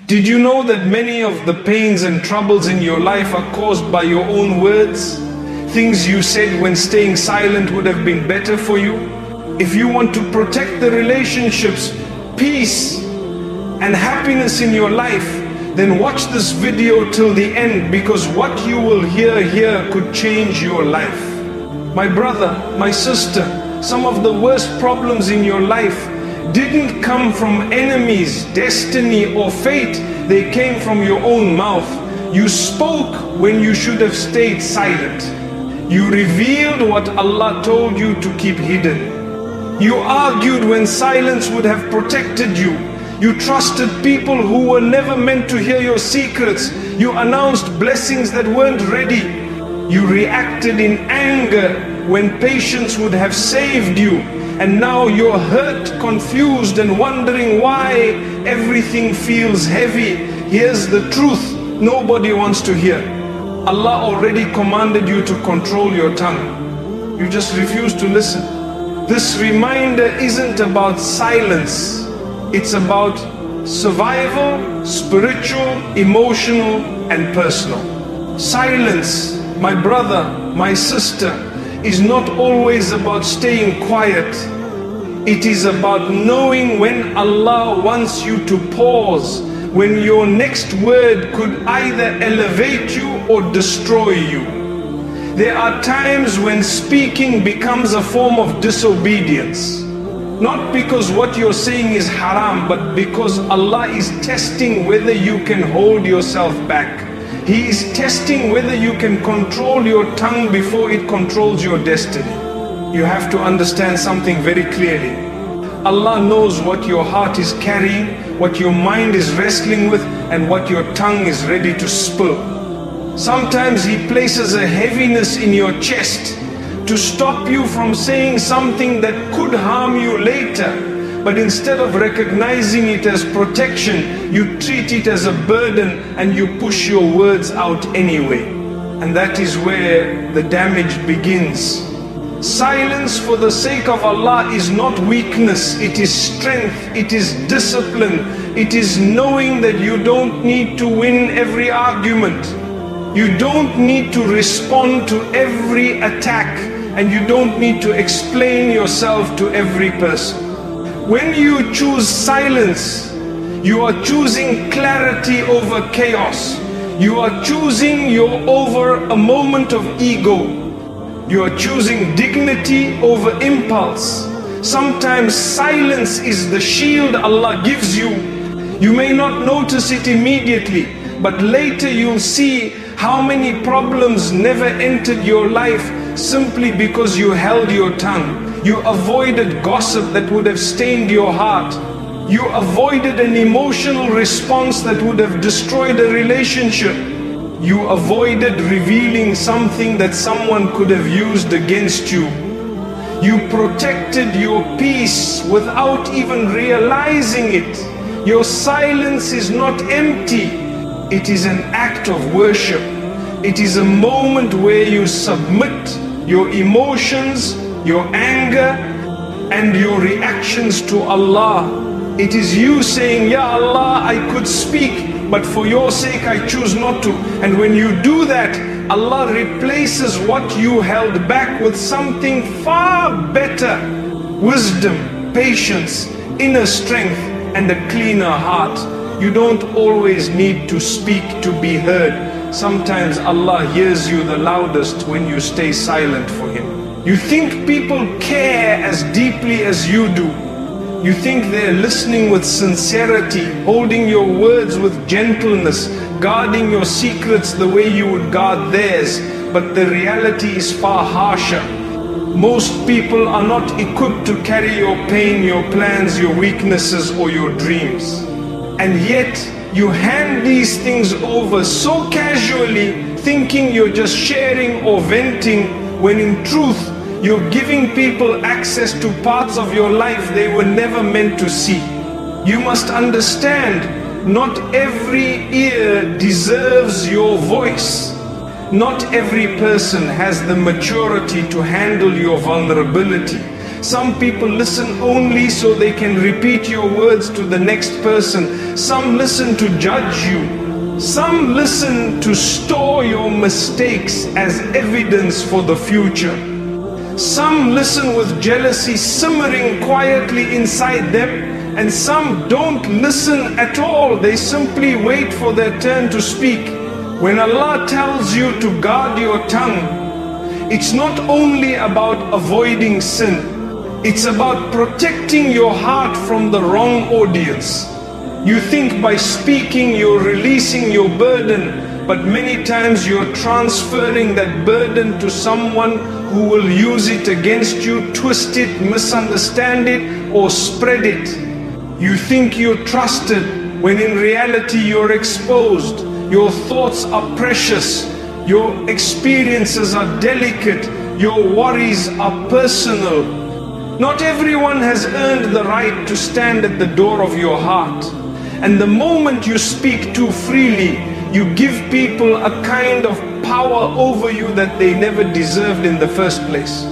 Did you know that many of the pains and troubles in your life are caused by your own words? Things you said when staying silent would have been better for you. If you want to protect the relationships, peace and happiness in your life, then watch this video till the end, because what you will hear here could change your life. My brother, my sister, some of the worst problems in your life didn't come from enemies, destiny or fate. They came from your own mouth. You spoke when you should have stayed silent. You revealed what Allah told you to keep hidden. You argued when silence would have protected you. You trusted people who were never meant to hear your secrets. You announced blessings that weren't ready. You reacted in anger when patience would have saved you. And now you're hurt, confused and wondering why everything feels heavy. Here's the truth nobody wants to hear. Allah already commanded you to control your tongue. You just refuse to listen. This reminder isn't about silence. It's about survival, spiritual, emotional and personal. Silence, my brother, my sister, is not always about staying quiet. It is about knowing when Allah wants you to pause, when your next word could either elevate you or destroy you. There are times when speaking becomes a form of disobedience. Not because what you're saying is haram, but because Allah is testing whether you can hold yourself back. He is testing whether you can control your tongue before it controls your destiny. You have to understand something very clearly. Allah knows what your heart is carrying, what your mind is wrestling with, and what your tongue is ready to spill. Sometimes He places a heaviness in your chest to stop you from saying something that could harm you later. But instead of recognizing it as protection, you treat it as a burden and you push your words out anyway. And that is where the damage begins. Silence for the sake of Allah is not weakness, it is strength, it is discipline. It is knowing that you don't need to win every argument. You don't need to respond to every attack, and you don't need to explain yourself to every person. When you choose silence, you are choosing clarity over chaos. You are choosing over a moment of ego. You are choosing dignity over impulse. Sometimes silence is the shield Allah gives you. You may not notice it immediately, but later you'll see how many problems never entered your life simply because you held your tongue. You avoided gossip that would have stained your heart. You avoided an emotional response that would have destroyed a relationship. You avoided revealing something that someone could have used against you. You protected your peace without even realizing it. Your silence is not empty. It is an act of worship. It is a moment where you submit your emotions, your anger and your reactions to Allah. It is you saying, Ya Allah, I could speak, but for your sake I choose not to. And when you do that, Allah replaces what you held back with something far better. Wisdom, patience, inner strength and a cleaner heart. You don't always need to speak to be heard. Sometimes Allah hears you the loudest when you stay silent for Him. You think people care as deeply as you do. You think they're listening with sincerity, holding your words with gentleness, guarding your secrets the way you would guard theirs. But the reality is far harsher. Most people are not equipped to carry your pain, your plans, your weaknesses or your dreams. And yet you hand these things over so casually, thinking you're just sharing or venting, when in truth you're giving people access to parts of your life they were never meant to see. You must understand, not every ear deserves your voice. Not every person has the maturity to handle your vulnerability. Some people listen only so they can repeat your words to the next person. Some listen to judge you. Some listen to store your mistakes as evidence for the future. Some listen with jealousy simmering quietly inside them. And some don't listen at all. They simply wait for their turn to speak. When Allah tells you to guard your tongue, it's not only about avoiding sin. It's about protecting your heart from the wrong audience. You think by speaking you're releasing your burden, but many times you're transferring that burden to someone who will use it against you, twist it, misunderstand it, or spread it. You think you're trusted when in reality you're exposed. Your thoughts are precious. Your experiences are delicate. Your worries are personal. Not everyone has earned the right to stand at the door of your heart. And the moment you speak too freely, you give people a kind of power over you that they never deserved in the first place.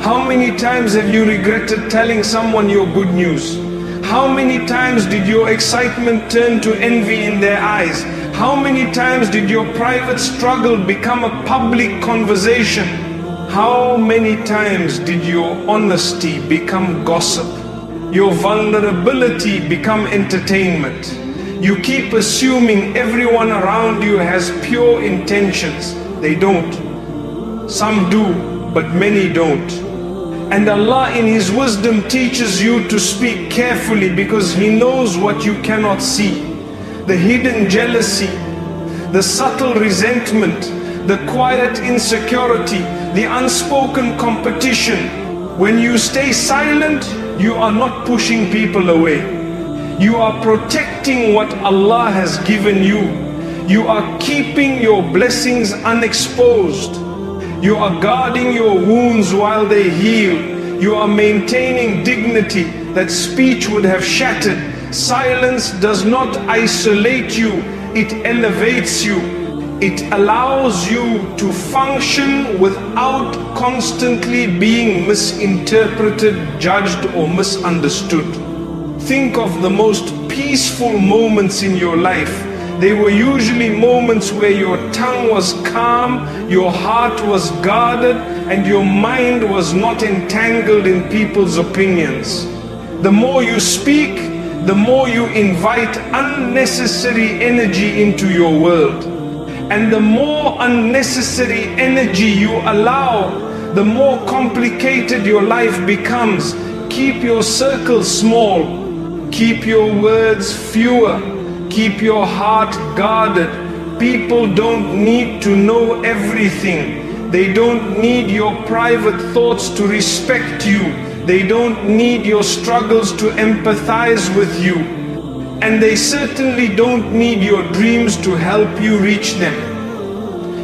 How many times have you regretted telling someone your good news? How many times did your excitement turn to envy in their eyes? How many times did your private struggle become a public conversation? How many times did your honesty become gossip? Your vulnerability become entertainment? You keep assuming everyone around you has pure intentions. They don't. Some do, but many don't. And Allah in His wisdom teaches you to speak carefully because He knows what you cannot see. The hidden jealousy, the subtle resentment, the quiet insecurity, the unspoken competition. When you stay silent, you are not pushing people away. You are protecting what Allah has given you. You are keeping your blessings unexposed. You are guarding your wounds while they heal. You are maintaining dignity that speech would have shattered. Silence does not isolate you, it elevates you. It allows you to function without constantly being misinterpreted, judged, or misunderstood. Think of the most peaceful moments in your life. They were usually moments where your tongue was calm, your heart was guarded, and your mind was not entangled in people's opinions. The more you speak, the more you invite unnecessary energy into your world. And the more unnecessary energy you allow, the more complicated your life becomes. Keep your circle small. Keep your words fewer. Keep your heart guarded. People don't need to know everything. They don't need your private thoughts to respect you. They don't need your struggles to empathize with you. And they certainly don't need your dreams to help you reach them.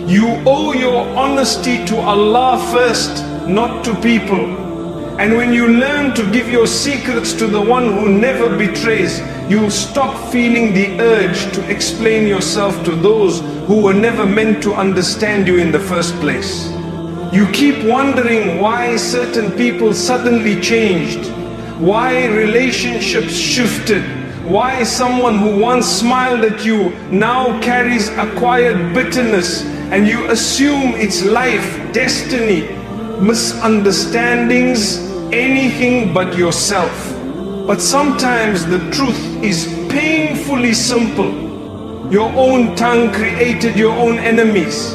You owe your honesty to Allah first, not to people. And when you learn to give your secrets to the one who never betrays, you'll stop feeling the urge to explain yourself to those who were never meant to understand you in the first place. You keep wondering why certain people suddenly changed, why relationships shifted, why someone who once smiled at you now carries acquired bitterness, and you assume it's life, destiny, misunderstandings, anything but yourself. But sometimes the truth is painfully simple. Your own tongue created your own enemies.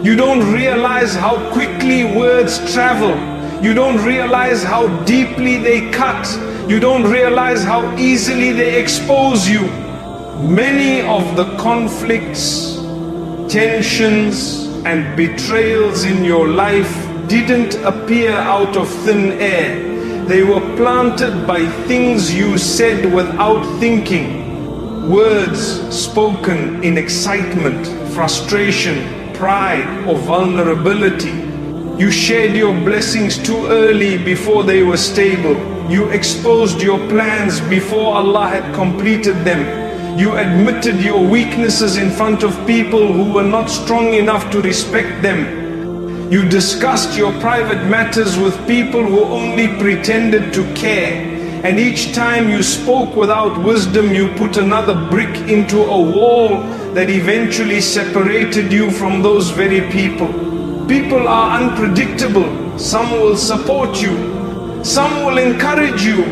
You don't realize how quickly words travel. You don't realize how deeply they cut. You don't realize how easily they expose you. Many of the conflicts, tensions, and betrayals in your life didn't appear out of thin air. They were planted by things you said without thinking. Words spoken in excitement, frustration, pride, or vulnerability. You shared your blessings too early before they were stable. You exposed your plans before Allah had completed them. You admitted your weaknesses in front of people who were not strong enough to respect them. You discussed your private matters with people who only pretended to care. And each time you spoke without wisdom, you put another brick into a wall that eventually separated you from those very people. People are unpredictable. Some will support you, some will encourage you,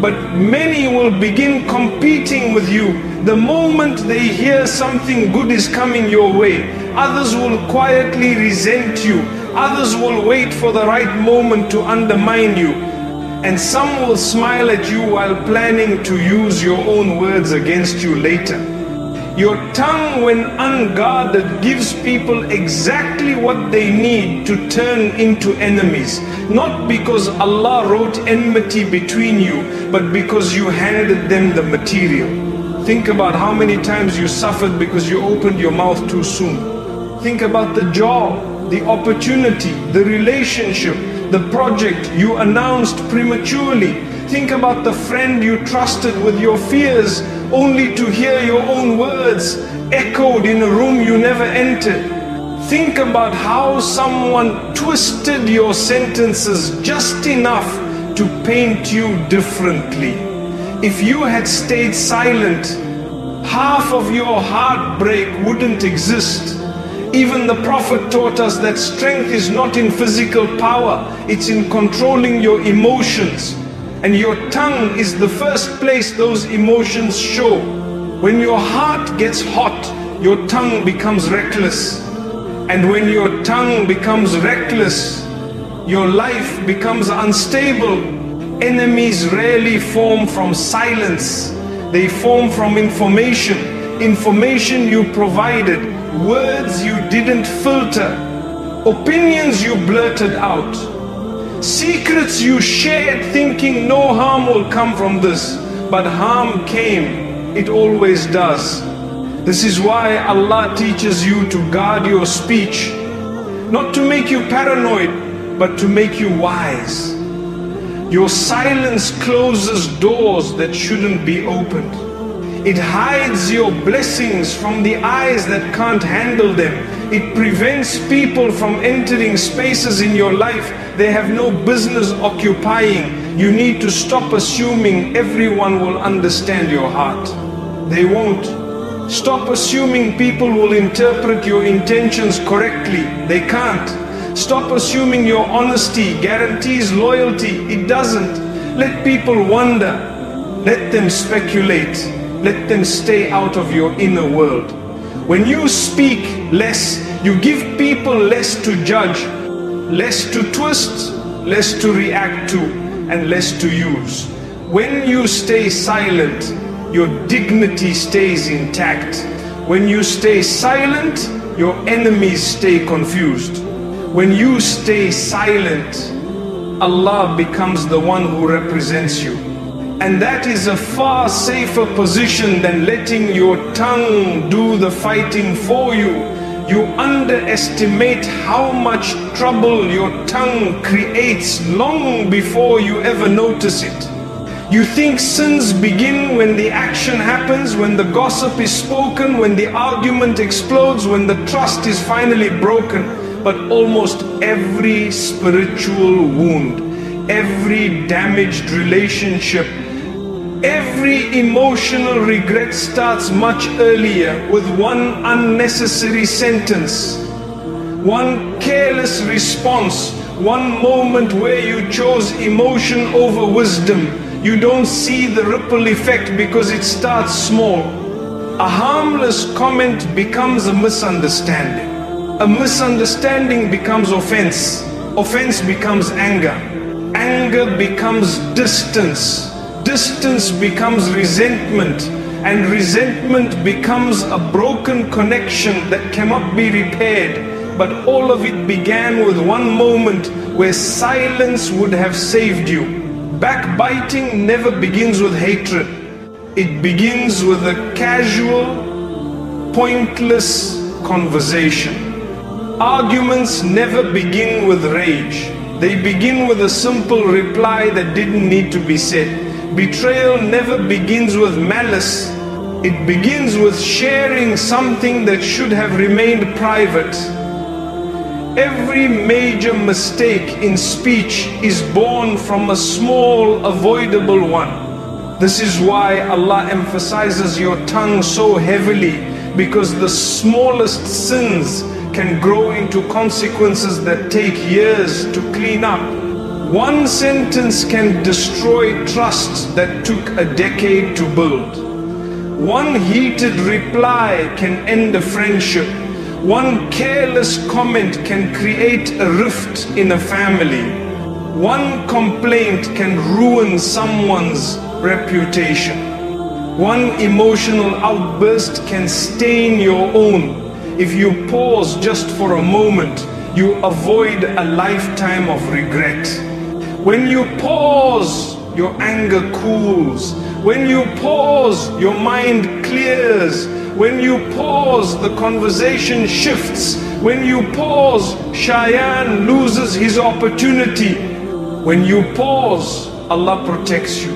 but many will begin competing with you. The moment they hear something good is coming your way, others will quietly resent you. Others will wait for the right moment to undermine you. And some will smile at you while planning to use your own words against you later. Your tongue, when unguarded, gives people exactly what they need to turn into enemies. Not because Allah wrote enmity between you, but because you handed them the material. Think about how many times you suffered because you opened your mouth too soon. Think about the job, the opportunity, the relationship, the project you announced prematurely. Think about the friend you trusted with your fears, only to hear your own words echoed in a room you never entered. Think about how someone twisted your sentences just enough to paint you differently. If you had stayed silent, half of your heartbreak wouldn't exist. Even the Prophet taught us that strength is not in physical power, it's in controlling your emotions. And your tongue is the first place those emotions show. When your heart gets hot, your tongue becomes reckless. And when your tongue becomes reckless, your life becomes unstable. Enemies rarely form from silence, they form from information. Information you provided, words you didn't filter, opinions you blurted out, secrets you shared thinking no harm will come from this, but harm came. It always does. This is why Allah teaches you to guard your speech, not to make you paranoid, but to make you wise. Your silence closes doors that shouldn't be opened. It hides your blessings from the eyes that can't handle them. It prevents people from entering spaces in your life they have no business occupying. You need to stop assuming everyone will understand your heart. They won't. Stop assuming people will interpret your intentions correctly. They can't. Stop assuming your honesty guarantees loyalty. It doesn't. Let people wonder. Let them speculate. Let them stay out of your inner world. When you speak less, you give people less to judge, less to twist, less to react to, and less to use. When you stay silent, your dignity stays intact. When you stay silent, your enemies stay confused. When you stay silent, Allah becomes the one who represents you. And that is a far safer position than letting your tongue do the fighting for you. You underestimate how much trouble your tongue creates long before you ever notice it. You think sins begin when the action happens, when the gossip is spoken, when the argument explodes, when the trust is finally broken. But almost every spiritual wound, every damaged relationship, every emotional regret starts much earlier with one unnecessary sentence, one careless response, one moment where you chose emotion over wisdom. You don't see the ripple effect because it starts small. A harmless comment becomes a misunderstanding. A misunderstanding becomes offense. Offense becomes anger. Anger becomes distance. Distance becomes resentment, and resentment becomes a broken connection that cannot be repaired. But all of it began with one moment where silence would have saved you. Backbiting never begins with hatred. It begins with a casual, pointless conversation. Arguments never begin with rage. They begin with a simple reply that didn't need to be said. Betrayal never begins with malice. It begins with sharing something that should have remained private. Every major mistake in speech is born from a small avoidable one. This is why Allah emphasizes your tongue so heavily, because the smallest sins can grow into consequences that take years to clean up. One sentence can destroy trust that took a decade to build. One heated reply can end a friendship. One careless comment can create a rift in a family. One complaint can ruin someone's reputation. One emotional outburst can stain your own. If you pause just for a moment, you avoid a lifetime of regret. When you pause, your anger cools. When you pause, your mind clears. When you pause, the conversation shifts. When you pause, Shayan loses his opportunity. When you pause, Allah protects you.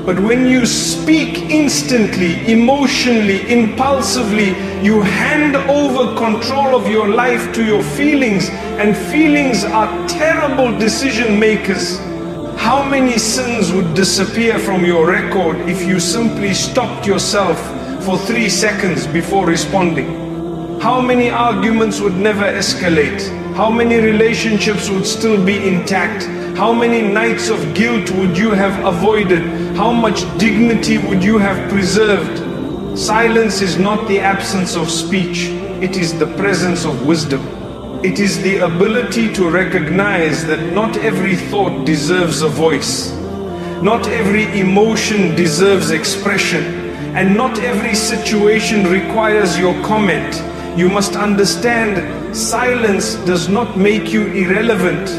But when you speak instantly, emotionally, impulsively, you hand over control of your life to your feelings, and feelings are terrible decision makers. How many sins would disappear from your record if you simply stopped yourself for 3 seconds before responding? How many arguments would never escalate? How many relationships would still be intact? How many nights of guilt would you have avoided? How much dignity would you have preserved? Silence is not the absence of speech, it is the presence of wisdom. It is the ability to recognize that not every thought deserves a voice. Not every emotion deserves expression. And not every situation requires your comment. You must understand, silence does not make you irrelevant.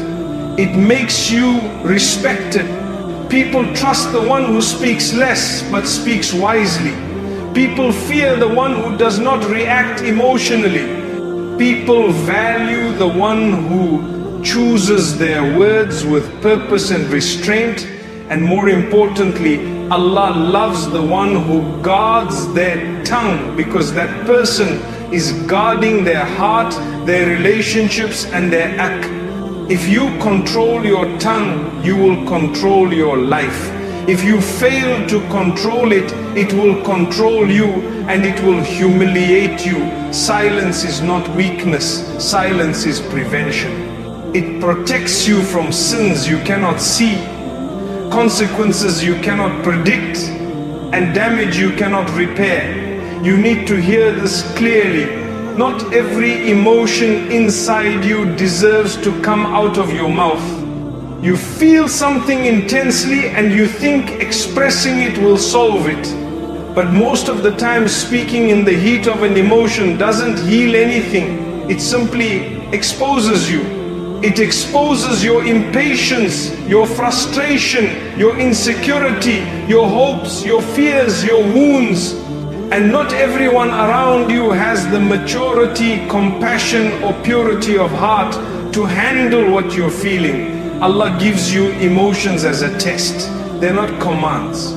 It makes you respected. People trust the one who speaks less but speaks wisely. People fear the one who does not react emotionally. People value the one who chooses their words with purpose and restraint. And more importantly, Allah loves the one who guards their tongue, because that person is guarding their heart, their relationships and their act. If you control your tongue, you will control your life. If you fail to control it, it will control you and it will humiliate you. Silence is not weakness, silence is prevention. It protects you from sins you cannot see, consequences you cannot predict, and damage you cannot repair. You need to hear this clearly. Not every emotion inside you deserves to come out of your mouth. You feel something intensely and you think expressing it will solve it. But most of the time, speaking in the heat of an emotion doesn't heal anything. It simply exposes you. It exposes your impatience, your frustration, your insecurity, your hopes, your fears, your wounds. And not everyone around you has the maturity, compassion or purity of heart to handle what you're feeling. Allah gives you emotions as a test. They're not commands.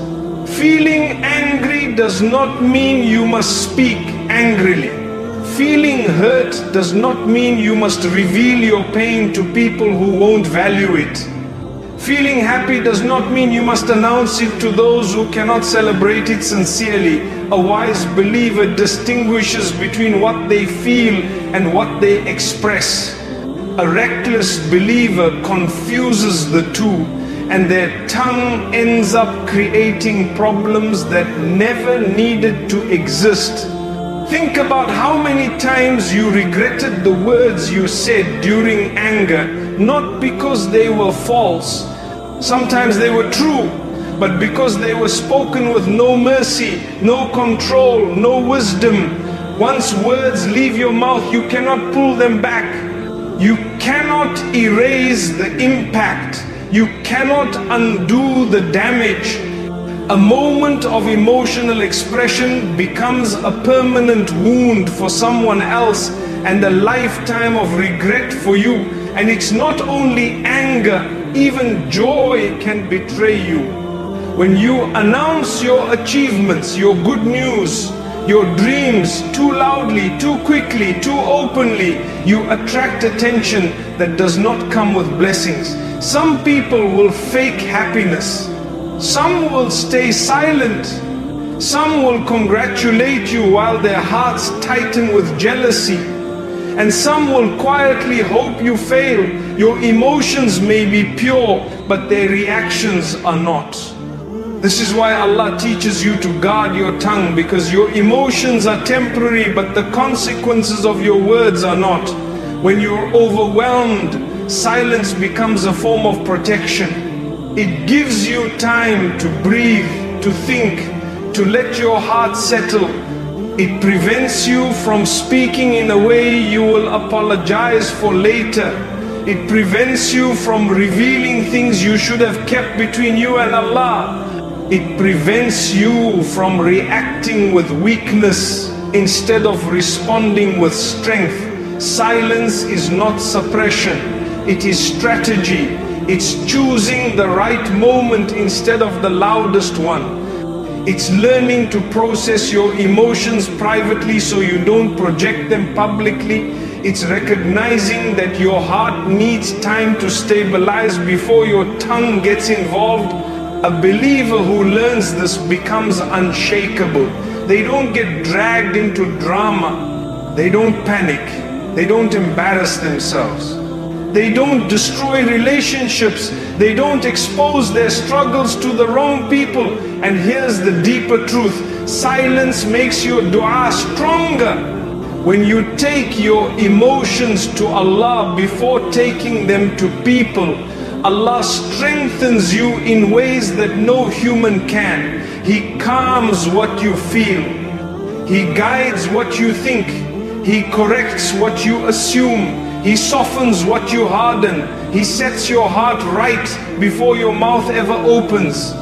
Feeling angry does not mean you must speak angrily. Feeling hurt does not mean you must reveal your pain to people who won't value it. Feeling happy does not mean you must announce it to those who cannot celebrate it sincerely. A wise believer distinguishes between what they feel and what they express. A reckless believer confuses the two, and their tongue ends up creating problems that never needed to exist. Think about how many times you regretted the words you said during anger, not because they were false. Sometimes they were true, but because they were spoken with no mercy, no control, no wisdom. Once words leave your mouth, you cannot pull them back. You cannot erase the impact. You cannot undo the damage. A moment of emotional expression becomes a permanent wound for someone else and a lifetime of regret for you. And it's not only anger, even joy can betray you. When you announce your achievements, your good news, your dreams too loudly, too quickly, too openly, you attract attention that does not come with blessings. Some people will fake happiness. Some will stay silent. Some will congratulate you while their hearts tighten with jealousy. And some will quietly hope you fail. Your emotions may be pure, but their reactions are not. This is why Allah teaches you to guard your tongue, because your emotions are temporary, but the consequences of your words are not. When you're overwhelmed, silence becomes a form of protection. It gives you time to breathe, to think, to let your heart settle. It prevents you from speaking in a way you will apologize for later. It prevents you from revealing things you should have kept between you and Allah. It prevents you from reacting with weakness instead of responding with strength. Silence is not suppression, it is strategy. It's choosing the right moment instead of the loudest one. It's learning to process your emotions privately so you don't project them publicly. It's recognizing that your heart needs time to stabilize before your tongue gets involved. A believer who learns this becomes unshakable. They don't get dragged into drama. They don't panic. They don't embarrass themselves. They don't destroy relationships. They don't expose their struggles to the wrong people. And here's the deeper truth. Silence makes your dua stronger. When you take your emotions to Allah before taking them to people, Allah strengthens you in ways that no human can. He calms what you feel. He guides what you think. He corrects what you assume. He softens what you harden. He sets your heart right before your mouth ever opens.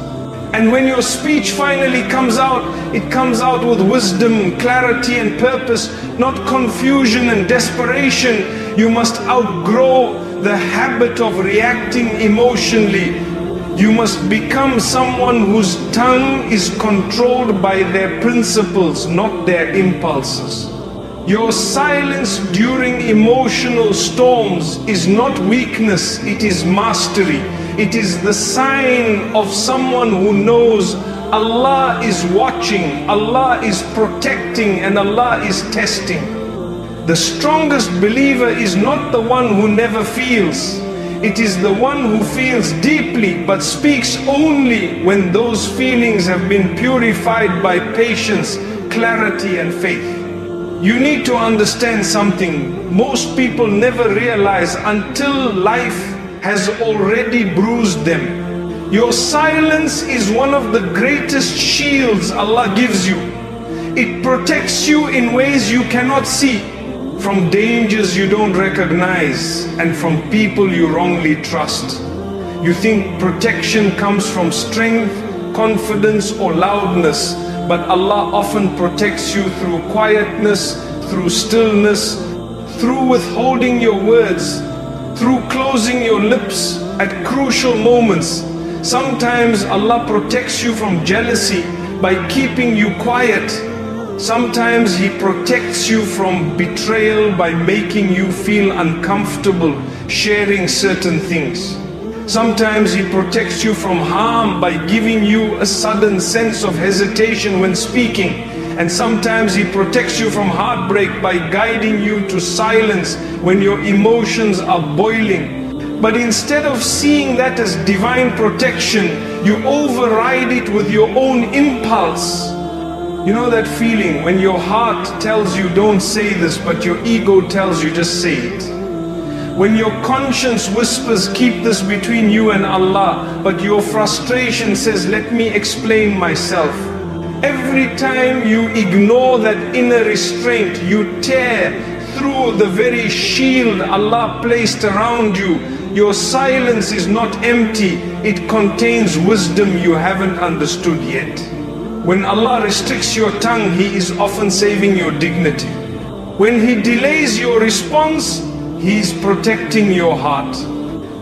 And when your speech finally comes out, it comes out with wisdom, clarity and purpose, not confusion and desperation. You must outgrow the habit of reacting emotionally. You must become someone whose tongue is controlled by their principles, not their impulses. Your silence during emotional storms is not weakness, it is mastery. It is the sign of someone who knows Allah is watching, Allah is protecting, and Allah is testing. The strongest believer is not the one who never feels. It is the one who feels deeply but speaks only when those feelings have been purified by patience, clarity and faith. You need to understand something most people never realize until life has already bruised them. Your silence is one of the greatest shields Allah gives you. It protects you in ways you cannot see, from dangers you don't recognize and from people you wrongly trust. You think protection comes from strength, confidence or loudness, but Allah often protects you through quietness, through stillness, through withholding your words, through closing your lips at crucial moments. Sometimes Allah protects you from jealousy by keeping you quiet. Sometimes He protects you from betrayal by making you feel uncomfortable sharing certain things. Sometimes He protects you from harm by giving you a sudden sense of hesitation when speaking. And sometimes He protects you from heartbreak by guiding you to silence when your emotions are boiling. But instead of seeing that as divine protection, you override it with your own impulse. You know that feeling when your heart tells you don't say this, but your ego tells you just say it. When your conscience whispers, keep this between you and Allah, but your frustration says, let me explain myself. Every time you ignore that inner restraint, you tear through the very shield Allah placed around you. Your silence is not empty, it contains wisdom you haven't understood yet. When Allah restricts your tongue, He is often saving your dignity. When He delays your response, He is protecting your heart.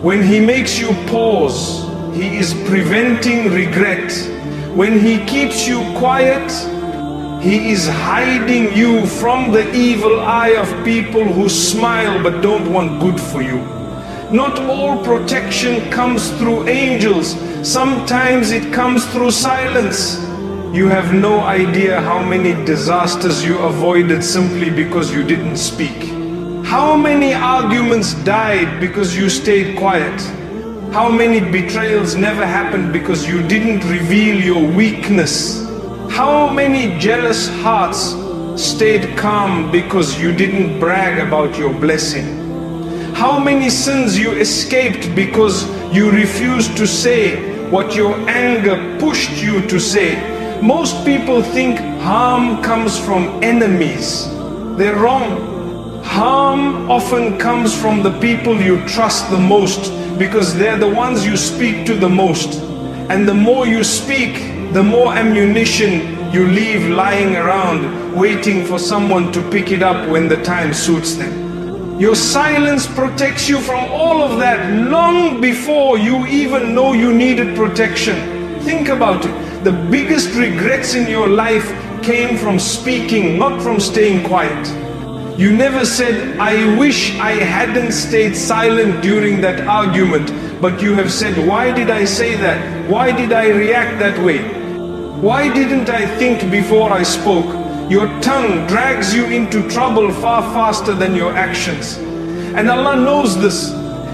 When He makes you pause, He is preventing regret. When He keeps you quiet, He is hiding you from the evil eye of people who smile but don't want good for you. Not all protection comes through angels. Sometimes it comes through silence. You have no idea how many disasters you avoided simply because you didn't speak. How many arguments died because you stayed quiet? How many betrayals never happened because you didn't reveal your weakness? How many jealous hearts stayed calm because you didn't brag about your blessing? How many sins you escaped because you refused to say what your anger pushed you to say? Most people think harm comes from enemies. They're wrong. Harm often comes from the people you trust the most, because they're the ones you speak to the most. And the more you speak, the more ammunition you leave lying around, waiting for someone to pick it up when the time suits them. Your silence protects you from all of that long before you even know you needed protection. Think about it. The biggest regrets in your life came from speaking, not from staying quiet. You never said, I wish I hadn't stayed silent during that argument, but you have said, why did I say that? Why did I react that way? Why didn't I think before I spoke? Your tongue drags you into trouble far faster than your actions. And Allah knows this.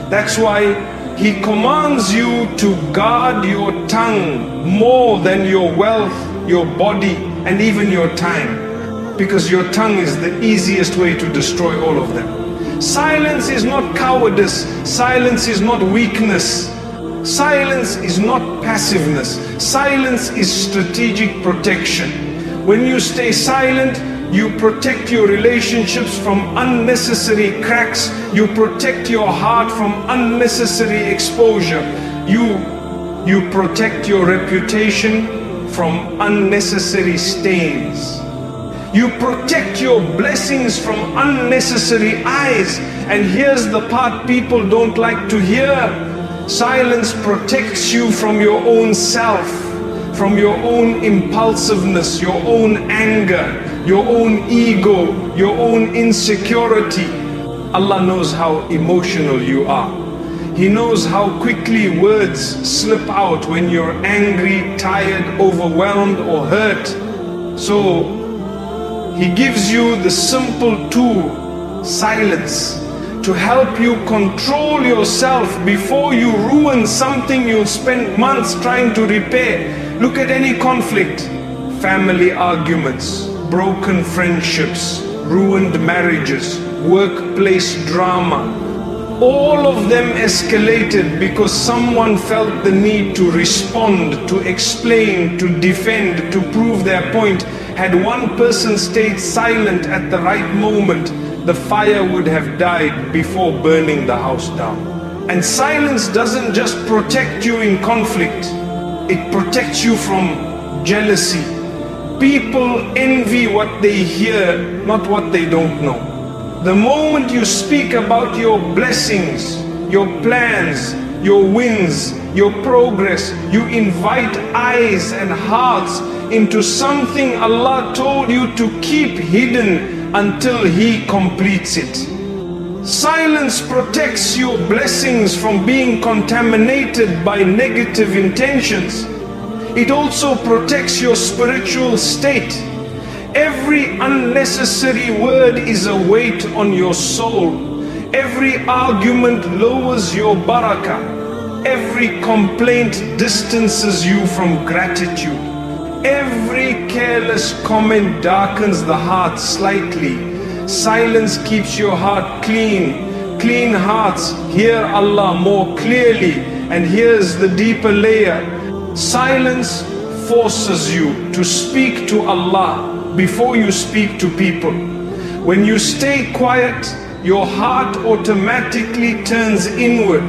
That's why He commands you to guard your tongue more than your wealth, your body, and even your time. Because your tongue is the easiest way to destroy all of them. Silence is not cowardice. Silence is not weakness. Silence is not passiveness. Silence is strategic protection. When you stay silent, you protect your relationships from unnecessary cracks. You protect your heart from unnecessary exposure. You protect your reputation from unnecessary stains. You protect your blessings from unnecessary eyes. And here's the part people don't like to hear. Silence protects you from your own self, from your own impulsiveness, your own anger, your own ego, your own insecurity. Allah knows how emotional you are. He knows how quickly words slip out when you're angry, tired, overwhelmed, or hurt. So He gives you the simple tool, silence, to help you control yourself before you ruin something you'll spend months trying to repair. Look at any conflict, family arguments, broken friendships, ruined marriages, workplace drama. All of them escalated because someone felt the need to respond, to explain, to defend, to prove their point. Had one person stayed silent at the right moment, the fire would have died before burning the house down. And silence doesn't just protect you in conflict, it protects you from jealousy. People envy what they hear, not what they don't know. The moment you speak about your blessings, your plans, your wins, your progress, you invite eyes and hearts into something Allah told you to keep hidden until He completes it. Silence protects your blessings from being contaminated by negative intentions. It also protects your spiritual state. Every unnecessary word is a weight on your soul. Every argument lowers your barakah. Every complaint distances you from gratitude. Every careless comment darkens the heart slightly. Silence keeps your heart clean. Clean hearts hear Allah more clearly. And here's the deeper layer. Silence forces you to speak to Allah before you speak to people. When you stay quiet, your heart automatically turns inward.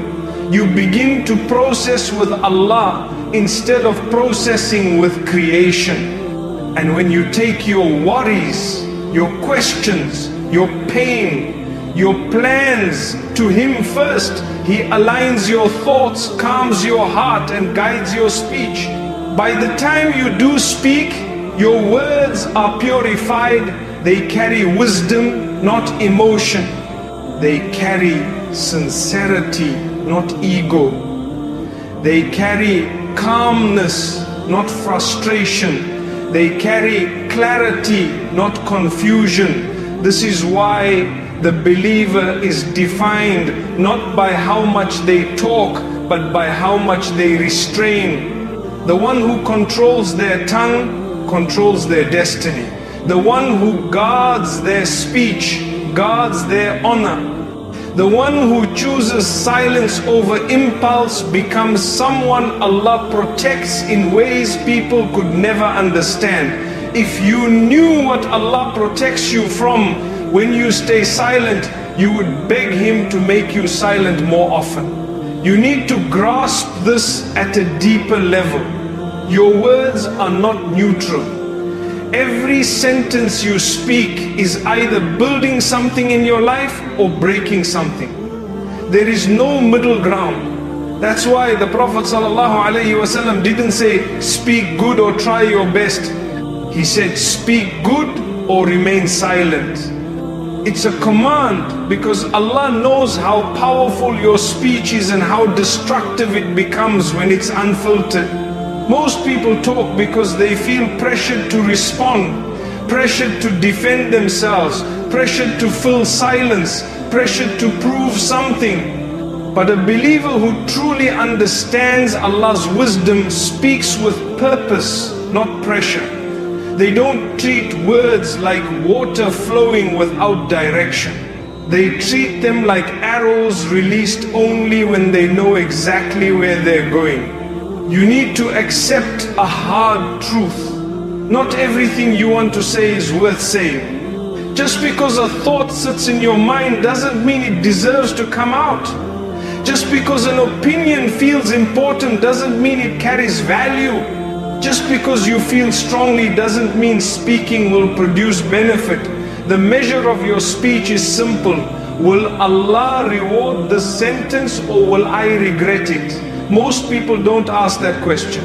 You begin to process with Allah instead of processing with creation. And when you take your worries, your questions, your pain, your plans to Him first, He aligns your thoughts, calms your heart, and guides your speech. By the time you do speak, Your words are purified. They carry wisdom, not emotion. They carry sincerity, not ego. They carry calmness, not frustration. They carry clarity, not confusion. This is why the believer is defined not by how much they talk, but by how much they restrain. The one who controls their tongue controls their destiny. The one who guards their speech guards their honor. The one who chooses silence over impulse becomes someone Allah protects in ways people could never understand. If you knew what Allah protects you from when you stay silent, you would beg Him to make you silent more often. You need to grasp this at a deeper level. Your words are not neutral. Every sentence you speak is either building something in your life or breaking something. There is no middle ground. That's why the Prophet ﷺ didn't say, speak good or try your best. He said, speak good or remain silent. It's a command because Allah knows how powerful your speech is and how destructive it becomes when it's unfiltered. Most people talk because they feel pressured to respond, pressured to defend themselves, pressured to fill silence, pressured to prove something. But a believer who truly understands Allah's wisdom speaks with purpose, not pressure. They don't treat words like water flowing without direction. They treat them like arrows released only when they know exactly where they're going. You need to accept a hard truth. Not everything you want to say is worth saying. Just because a thought sits in your mind doesn't mean it deserves to come out. Just because an opinion feels important doesn't mean it carries value. Just because you feel strongly doesn't mean speaking will produce benefit. The measure of your speech is simple. Will Allah reward this sentence or will I regret it? Most people don't ask that question.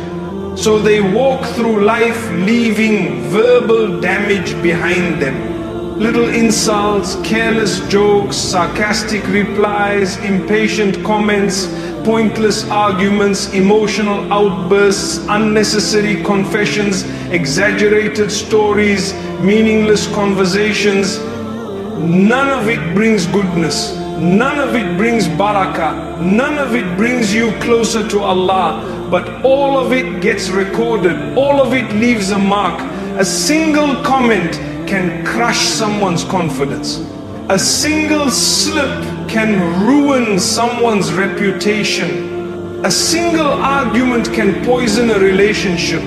So they walk through life leaving verbal damage behind them. Little insults, careless jokes, sarcastic replies, impatient comments, pointless arguments, emotional outbursts, unnecessary confessions, exaggerated stories, meaningless conversations. None of it brings goodness. None of it brings barakah. None of it brings you closer to Allah. But all of it gets recorded. All of it leaves a mark. A single comment can crush someone's confidence. A single slip can ruin someone's reputation. A single argument can poison a relationship.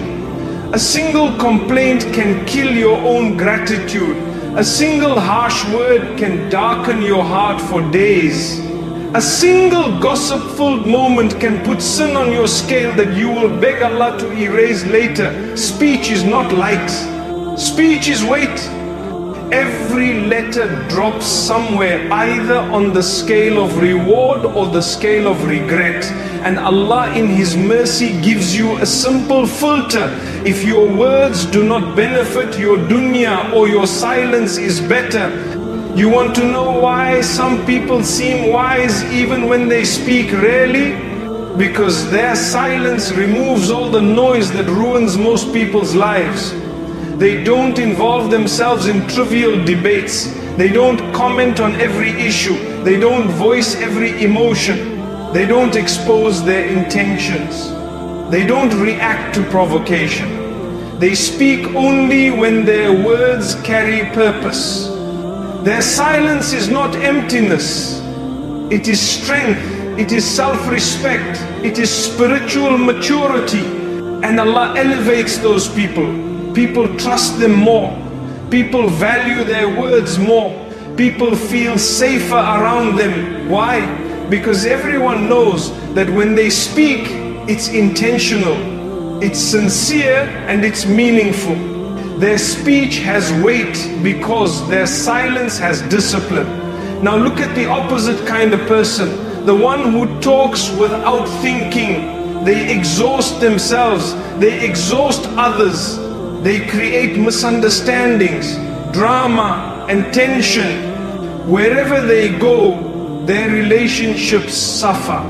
A single complaint can kill your own gratitude. A single harsh word can darken your heart for days. A single gossip-filled moment can put sin on your scale that you will beg Allah to erase later. Speech is not light. Speech is weight. Every letter drops somewhere, either on the scale of reward or the scale of regret. And Allah in His mercy gives you a simple filter. If your words do not benefit your dunya or your silence is better. You want to know why some people seem wise even when they speak rarely? Because their silence removes all the noise that ruins most people's lives. They don't involve themselves in trivial debates. They don't comment on every issue. They don't voice every emotion. They don't expose their intentions. They don't react to provocation. They speak only when their words carry purpose. Their silence is not emptiness. It is strength. It is self-respect. It is spiritual maturity. And Allah elevates those people. People trust them more. People value their words more. People feel safer around them. Why? Because everyone knows that when they speak, it's intentional, it's sincere, and it's meaningful. Their speech has weight because their silence has discipline. Now look at the opposite kind of person, the one who talks without thinking. They exhaust themselves, they exhaust others. They create misunderstandings, drama and tension. Wherever they go, their relationships suffer,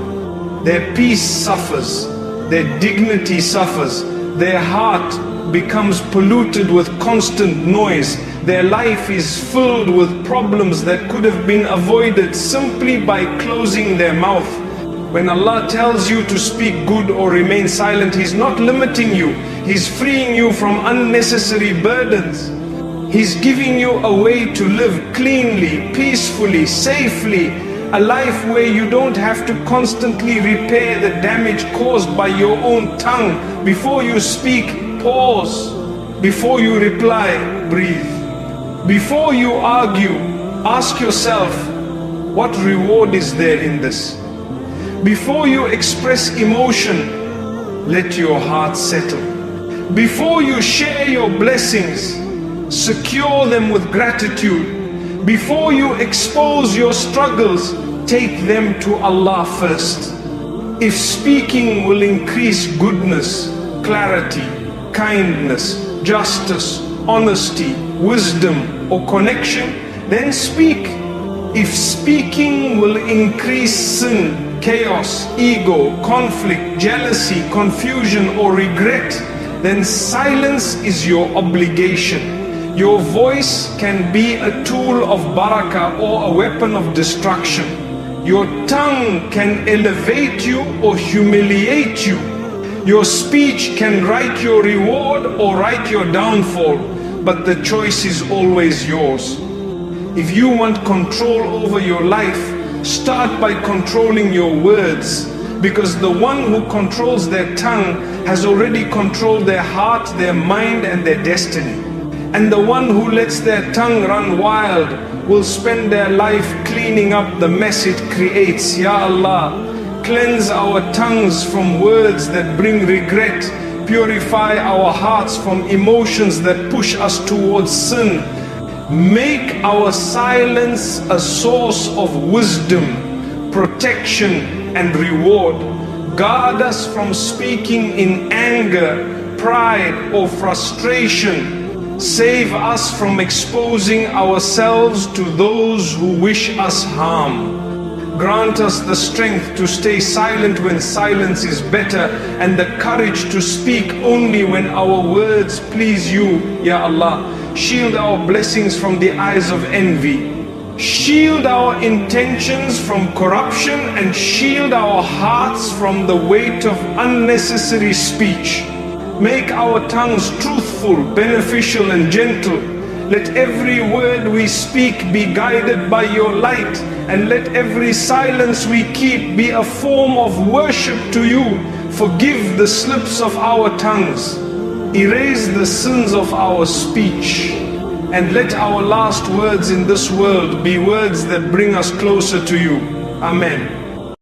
their peace suffers, their dignity suffers, their heart becomes polluted with constant noise. Their life is filled with problems that could have been avoided simply by closing their mouth. When Allah tells you to speak good or remain silent, He's not limiting you. He's freeing you from unnecessary burdens. He's giving you a way to live cleanly, peacefully, safely, a life where you don't have to constantly repair the damage caused by your own tongue. Before you speak, pause. Before you reply, breathe. Before you argue, ask yourself, what reward is there in this? Before you express emotion, let your heart settle. Before you share your blessings, secure them with gratitude. Before you expose your struggles, take them to Allah first. If speaking will increase goodness, clarity, kindness, justice, honesty, wisdom or connection, then speak. If speaking will increase sin, chaos, ego, conflict, jealousy, confusion or regret, then silence is your obligation. Your voice can be a tool of barakah or a weapon of destruction. Your tongue can elevate you or humiliate you. Your speech can write your reward or write your downfall, but the choice is always yours. If you want control over your life, start by controlling your words, because the one who controls their tongue has already controlled their heart, their mind and their destiny. And the one who lets their tongue run wild will spend their life cleaning up the mess it creates. Ya Allah, cleanse our tongues from words that bring regret, purify our hearts from emotions that push us towards sin. Make our silence a source of wisdom, protection and reward. Guard us from speaking in anger, pride or frustration. Save us from exposing ourselves to those who wish us harm. Grant us the strength to stay silent when silence is better, and the courage to speak only when our words please you, Ya Allah. Shield our blessings from the eyes of envy. Shield our intentions from corruption and shield our hearts from the weight of unnecessary speech. Make our tongues truthful, beneficial and gentle. Let every word we speak be guided by your light, and let every silence we keep be a form of worship to you. Forgive the slips of our tongues. Erase the sins of our speech, and let our last words in this world be words that bring us closer to you. Amen.